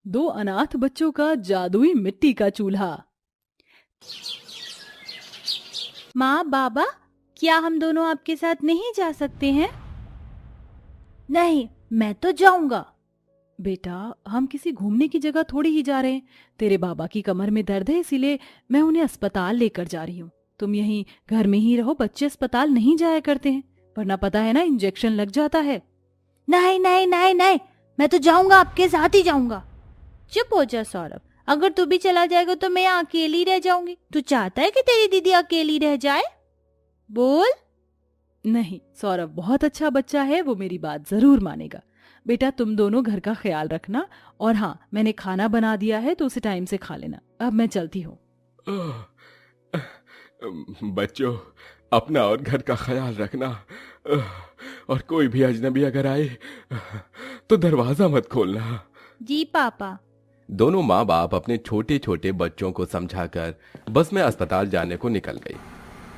दो अनाथ बच्चों का जादुई मिट्टी का चूल्हा। माँ बाबा, क्या हम दोनों आपके साथ नहीं जा सकते हैं? नहीं, मैं तो जाऊंगा। बेटा, हम किसी घूमने की जगह थोड़ी ही जा रहे हैं। तेरे बाबा की कमर में दर्द है, इसीलिए मैं उन्हें अस्पताल लेकर जा रही हूँ। तुम यहीं घर में ही रहो, बच्चे अस्पताल नहीं जाया करते हैं, वरना पता है ना, इंजेक्शन लग जाता है। नहीं नहीं नहीं नहीं, मैं तो जाऊंगा, आपके साथ ही जाऊंगा। चुप हो जा सौरभ, अगर तू भी चला जाएगा तो मैं अकेली रह जाऊंगी। तू चाहता है कि तेरी दीदी अकेली रह जाए? बोल। नहीं, सौरभ बहुत अच्छा बच्चा है, वो मेरी बात जरूर मानेगा। बेटा, तुम दोनों घर का ख्याल रखना। और हाँ, मैंने खाना बना दिया है तो उसे टाइम से खा लेना। अब मैं चलती हूँ। बच्चों, अपना और घर का ख्याल रखना। और कोई भी अजनबी अगर आए तो दरवाजा मत खोलना। जी पापा। दोनों माँ बाप अपने छोटे छोटे बच्चों को समझाकर बस में अस्पताल जाने को निकल गए।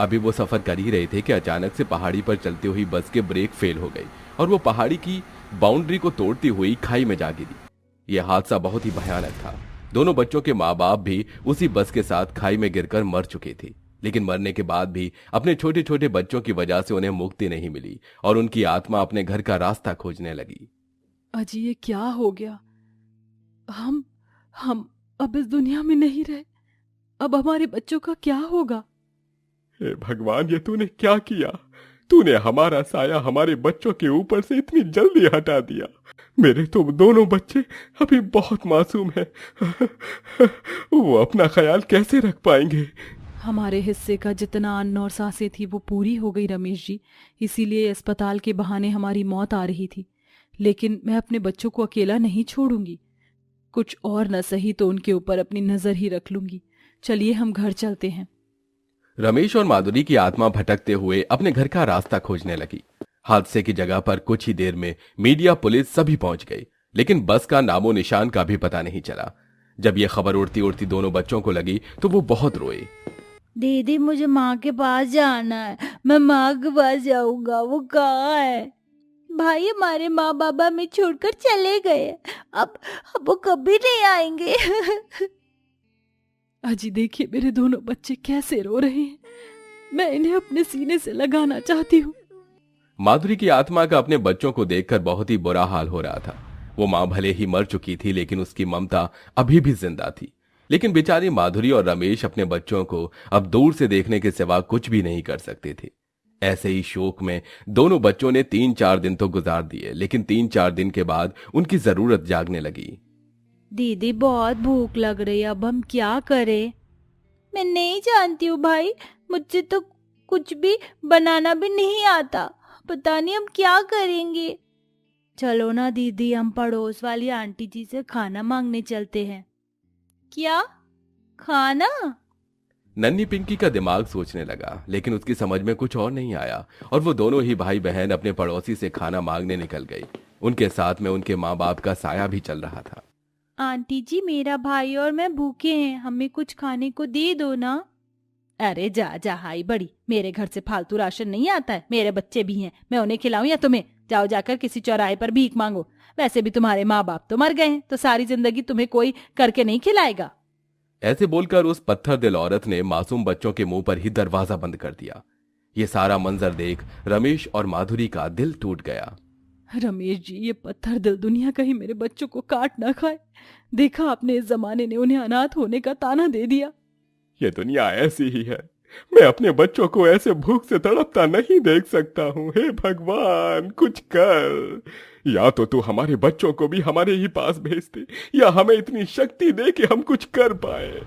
अभी वो सफर कर ही रहे थे कि अचानक से पहाड़ी पर चलती हुई बस के ब्रेक फेल हो गई और वो पहाड़ी की बाउंड्री को तोड़ती हुई खाई में जा गिरी। यह हादसा बहुत ही भयानक था। दोनों बच्चों के माँ बाप भी उसी बस के साथ खाई में गिरकर मर चुके थे, लेकिन मरने के बाद भी अपने छोटे छोटे बच्चों की वजह से उन्हें मुक्ति नहीं मिली और उनकी आत्मा अपने घर का रास्ता खोजने लगी। अजी, ये क्या हो गया? हम अब इस दुनिया में नहीं रहे। अब हमारे बच्चों का क्या होगा? हे भगवान, ये तूने क्या किया? तूने हमारा साया हमारे बच्चों के ऊपर से इतनी जल्दी हटा दिया। मेरे तो दोनों बच्चे अभी बहुत मासूम हैं। वो अपना ख्याल कैसे रख पाएंगे? हमारे हिस्से का जितना अन्न और सांसें थी वो पूरी हो गई रमेश जी। इसीलिए अस्पताल के बहाने हमारी मौत आ रही थी। लेकिन मैं अपने बच्चों को अकेला नहीं छोड़ूंगी। कुछ और न सही तो उनके ऊपर अपनी नजर ही रख लूंगी। चलिए, हम घर चलते हैं। रमेश और माधुरी की आत्मा भटकते हुए अपने घर का रास्ता खोजने लगी। हादसे की जगह पर कुछ ही देर में मीडिया, पुलिस सभी पहुंच गई, लेकिन बस का नामो निशान का भी पता नहीं चला। जब यह खबर उड़ती उड़ती दोनों बच्चों को लगी तो वो बहुत रोए। दीदी, मुझे माँ के पास जाना है। मैं माँ के पास जाऊंगा। वो कहाँ है? भाई, हमारे माँ बाबा हमें छोड़कर चले गए। अब वो कभी नहीं आएंगे। अजी देखिए, मेरे दोनों बच्चे कैसे रो रहे हैं। मैं इन्हें अपने सीने से लगाना चाहती हूँ। माधुरी की आत्मा का अपने बच्चों को देखकर बहुत ही बुरा हाल हो रहा था। वो मां भले ही मर चुकी थी, लेकिन उसकी ममता अभी भी जिंदा थी। लेकिन बेचारी माधुरी और रमेश अपने बच्चों को अब दूर से देखने के सिवा कुछ भी नहीं कर सकते थे। ऐसे ही शोक में दोनों बच्चों ने 3-4 दिन तो गुजार दिए, लेकिन 3-4 दिन के बाद उनकी जरूरत जागने लगी। दीदी, बहुत भूख लग रही है, अब हम क्या करें? मैं नहीं जानती हूँ भाई, मुझसे तो कुछ भी बनाना भी नहीं आता। पता नहीं हम क्या करेंगे। चलो ना दीदी, हम पड़ोस वाली आंटी जी से खाना मांगने चलते हैं। क्या? खाना? नन्ही पिंकी का दिमाग सोचने लगा, लेकिन उसकी समझ में कुछ और नहीं आया और वो दोनों ही भाई बहन अपने पड़ोसी से खाना मांगने निकल गई। उनके साथ में उनके माँ बाप का साया भी चल रहा था। आंटी जी, मेरा भाई और मैं भूखे हैं, हमें कुछ खाने को दे दो ना। अरे जा जा हाई बड़ी, मेरे घर से फालतू राशन नहीं आता है। मेरे बच्चे भी हैं, मैं उन्हें खिलाऊं या तुम्हें? जाओ जाकर किसी चौराहे पर भीख मांगो। वैसे भी तुम्हारे माँ बाप तो मर गए हैं, तो सारी जिंदगी तुम्हें कोई करके नहीं खिलाएगा। ऐसे बोलकर उस पत्थर दिल औरत ने मासूम बच्चों के मुंह पर ही दरवाजा बंद कर दिया। ये सारा मंजर देख रमेश और माधुरी का दिल टूट गया। रमेश जी, ये पत्थर दिल दुनिया कहीं मेरे बच्चों को काट ना खाए। देखा आपने, इस जमाने ने उन्हें अनाथ होने का ताना दे दिया। ये दुनिया ऐसी ही है। मैं अपने बच्चों को ऐसे भूख से तड़पता नहीं देख सकता हूँ। हे भगवान, कुछ कर। या तो तू हमारे बच्चों को भी हमारे ही पास भेज दे, या हमें इतनी शक्ति दे कि हम कुछ कर पाए।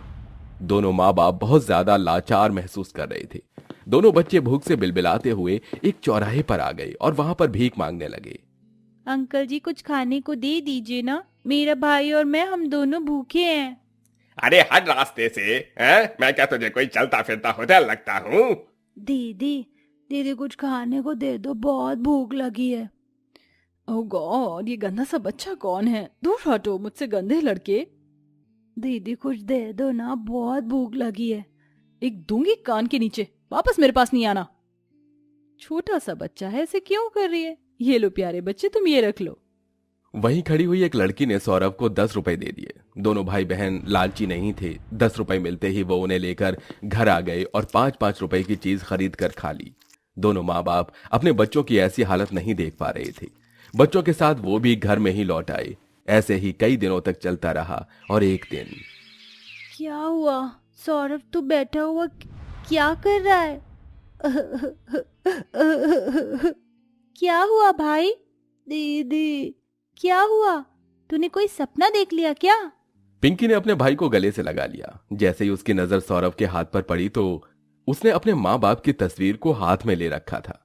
दोनों माँ बाप बहुत ज्यादा लाचार महसूस कर रहे थे। दोनों बच्चे भूख से बिलबिलाते हुए एक चौराहे पर आ गए और वहां पर भीख मांगने लगे। अंकल जी, कुछ खाने को दे दीजिए ना, मेरा भाई और मैं, हम दोनों भूखे हैं। अरे हट रास्ते से। हैं? मैं क्या तुझे कोई चलता फिरता होटल लगता हूँ? दीदी, दीदी कुछ खाने को दे दो, बहुत भूख लगी है। ओह गॉड, ये गंदा सा बच्चा कौन है? दूर हटो मुझसे, गंदे लड़के। दीदी कुछ दे दो ना, बहुत भूख लगी है। एक दूंगी कान के नीचे, वापस मेरे पास नहीं आना। छोटा सा बच्चा है, ऐसे क्यों कर रही है? ये लो प्यारे बच्चे, तुम ये रख लो। वहीं खड़ी हुई एक लड़की ने सौरभ को 10 रुपए दे दिए। दोनों भाई बहन लालची नहीं थे। 10 रुपए मिलते ही वो उन्हें लेकर घर आ गए और 5-5 रुपए की चीज खरीद कर खा ली। दोनों माँ बाप अपने बच्चों की ऐसी हालत नहीं देख पा रहे थे। बच्चों के साथ वो भी घर में ही लौट आए। ऐसे ही कई दिनों तक चलता रहा और एक दिन क्या हुआ सौरभ, तू बैठा हुआ क्या कर रहा है? क्या हुआ भाई? दीदी क्या हुआ? तूने कोई सपना देख लिया क्या? पिंकी ने अपने भाई को गले से लगा लिया। जैसे ही उसकी नजर सौरभ के हाथ पर पड़ी तो उसने अपने माँ बाप की तस्वीर को हाथ में ले रखा था।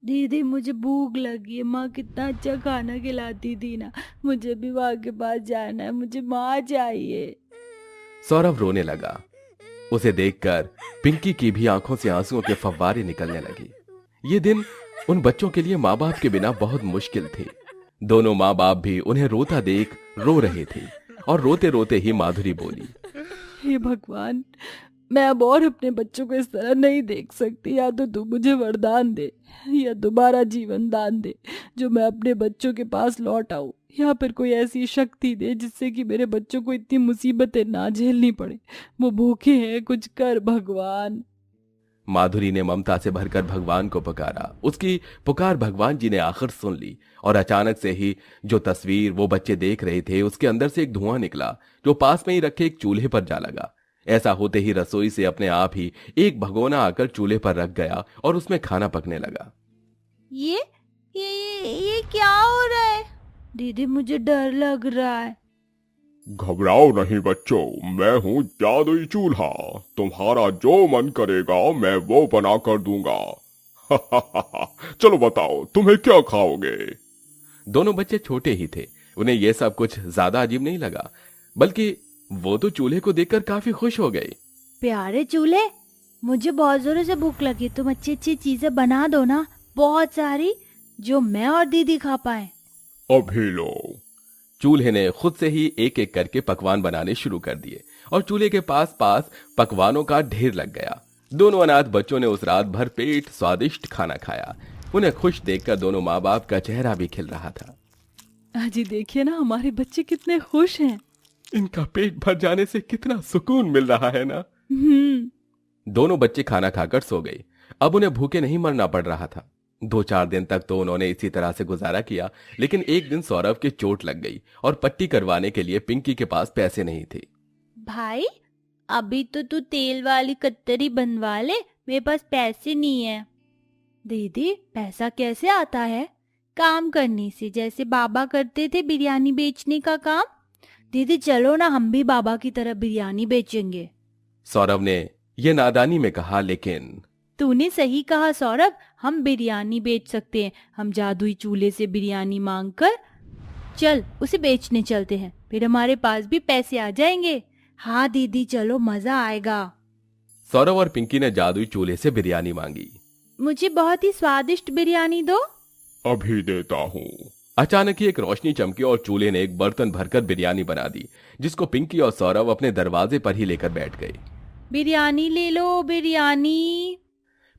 दीदी मुझे भूख लगी है, माँ कितना अच्छा खाना खिलाती थी ना, मुझे भी माँ के पास जाना है, मुझे माँ चाहिए। सौरभ रोने लगा। उसे देखकर पिंकी की भी आंखों से आंसुओं के फव्वारे निकलने लगे। ये दिन उन बच्चों के लिए माँ बाप के बिना बहुत मुश्किल थे। दोनों माँ बाप भी उन्हें रोता देख रो रहे थे और रोते रोते ही माधुरी बोली, हे भगवान, मैं अब और अपने बच्चों को इस तरह नहीं देख सकती। या तो तू मुझे वरदान दे या दोबारा जीवन दान दे जो मैं अपने बच्चों के पास लौट आऊं, या फिर कोई ऐसी शक्ति दे जिससे कि मेरे बच्चों को इतनी मुसीबतें ना झेलनी पड़े। वो भूखे हैं, कुछ कर भगवान। माधुरी ने ममता से भरकर भगवान को पुकारा। उसकी पुकार भगवान जी ने आखिर सुन ली और अचानक से ही जो तस्वीर वो बच्चे देख रहे थे उसके अंदर से एक धुआं निकला जो पास में ही रखे एक चूल्हे पर जा लगा। ऐसा होते ही रसोई से अपने आप ही एक भगोना आकर चूल्हे पर रख गया और उसमें खाना पकने लगा। ये क्या हो रहा है? दीदी मुझे डर लग रहा है। घबराओ नहीं बच्चों, मैं हूँ जादुई चूल्हा। तुम्हारा जो मन करेगा मैं वो बना कर दूंगा। चलो बताओ तुम्हें क्या खाओगे? दोनों बच्चे छोटे ही थे। उन्हें यह सब कुछ ज्यादा अजीब नहीं लगा, बल्कि वो तो चूल्हे को देखकर काफी खुश हो गए। प्यारे चूल्हे, मुझे बहुत जोरों से भूख लगी, तुम अच्छी अच्छी चीजें बना दो ना, बहुत सारी, जो मैं और दीदी खा पाए। अभी लो। चूल्हे ने खुद से ही एक एक करके पकवान बनाने शुरू कर दिए और चूल्हे के पास पास पकवानों का ढेर लग गया। दोनों अनाथ बच्चों ने उस रात भर पेट स्वादिष्ट खाना खाया। उन्हें खुश देखकर दोनों माँ बाप का चेहरा भी खिल रहा था। अजी देखिए ना, हमारे बच्चे कितने खुश हैं। इनका पेट भर जाने से कितना सुकून मिल रहा है ना। दोनों बच्चे खाना खाकर सो गए। अब उन्हें भूखे नहीं मरना पड़ रहा था। 2-4 दिन तक तो उन्होंने इसी तरह से गुजारा किया, लेकिन एक दिन सौरभ के चोट लग गई और पट्टी करवाने के लिए पिंकी के पास पैसे नहीं थे। भाई अभी तो तू तेल वाली कत्तरी बनवा ले, मेरे पास पैसे नहीं है। दीदी पैसा कैसे आता है? काम करने से, जैसे बाबा करते थे बिरयानी बेचने का काम। दीदी चलो ना, हम भी बाबा की तरह बिरयानी बेचेंगे। सौरभ ने यह नादानी में कहा, लेकिन तूने सही कहा सौरभ, हम बिरयानी बेच सकते हैं। हम जादुई चूल्हे से बिरयानी मांग कर चल उसे बेचने चलते हैं, फिर हमारे पास भी पैसे आ जाएंगे। हाँ दीदी चलो, मजा आएगा। सौरभ और पिंकी ने जादुई चूल्हे से बिरयानी मांगी। मुझे बहुत ही स्वादिष्ट बिरयानी दो। अभी देता हूँ। अचानक ही एक रोशनी चमकी और चूल्हे ने एक बर्तन भरकर बिरयानी बना दी, जिसको पिंकी और सौरभ अपने दरवाजे पर ही लेकर बैठ गए। बिरयानी ले लो, बिरयानी।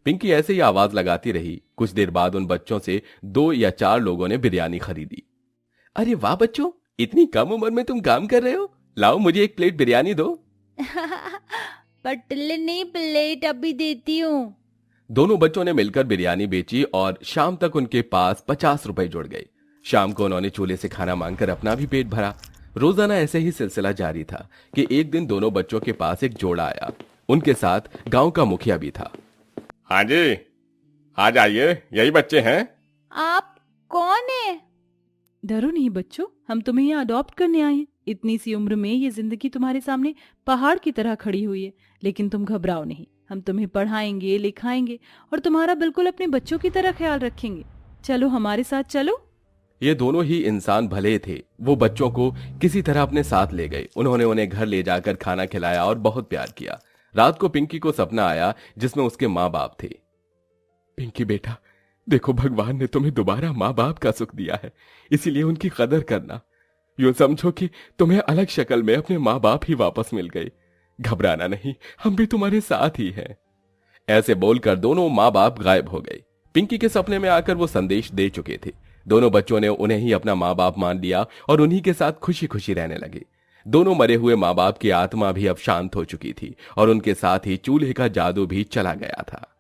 पिंकी ऐसे ही आवाज लगाती रही। कुछ देर बाद उन बच्चों से 2 या 4 लोगों ने बिरयानी खरीदी। अरे वाह बच्चों, इतनी कम उम्र में तुम काम कर रहे हो। लाओ मुझे एक प्लेट बिरयानी दो। पटले नहीं, प्लेट अभी देती हूँ। दोनों बच्चों ने मिलकर बिरयानी बेची और शाम तक उनके पास 50 रुपए जुड़ गए। शाम को उन्होंने चूल्हे से खाना मांगकर अपना भी पेट भरा। रोजाना ऐसे ही सिलसिला जारी था कि एक दिन दोनों बच्चों के पास एक जोड़ा आया। उनके साथ गांव का मुखिया भी था। हाँ जी, आ जाइए, यही बच्चे हैं। आप कौन है? डरो नहीं बच्चों, हम तुम्हें यहाँ अडॉप्ट करने आए हैं। इतनी सी उम्र में ये जिंदगी तुम्हारे सामने पहाड़ की तरह खड़ी हुई है, लेकिन तुम घबराओ नहीं। हम तुम्हें पढ़ाएंगे, लिखाएंगे और तुम्हारा बिल्कुल अपने बच्चों की तरह ख्याल रखेंगे। चलो हमारे साथ चलो। ये दोनों ही इंसान भले थे। वो बच्चों को किसी तरह अपने साथ ले गए। उन्होंने उन्हें घर ले जाकर खाना खिलाया और बहुत प्यार किया। रात को पिंकी को सपना आया जिसमें उसके माँ बाप थे। पिंकी बेटा, देखो भगवान ने तुम्हें दोबारा माँ बाप का सुख दिया है, इसीलिए उनकी कदर करना। यूं समझो कि तुम्हें अलग शक्ल में अपने माँ बाप ही वापस मिल गए। घबराना नहीं, हम भी तुम्हारे साथ ही हैं। ऐसे बोलकर दोनों माँ बाप गायब हो गए। पिंकी के सपने में आकर वो संदेश दे चुके थे। दोनों बच्चों ने उन्हें ही अपना माँ बाप मान लिया और उन्हीं के साथ खुशी खुशी रहने लगे। दोनों मरे हुए माँ बाप की आत्मा भी अब शांत हो चुकी थी और उनके साथ ही चूल्हे का जादू भी चला गया था।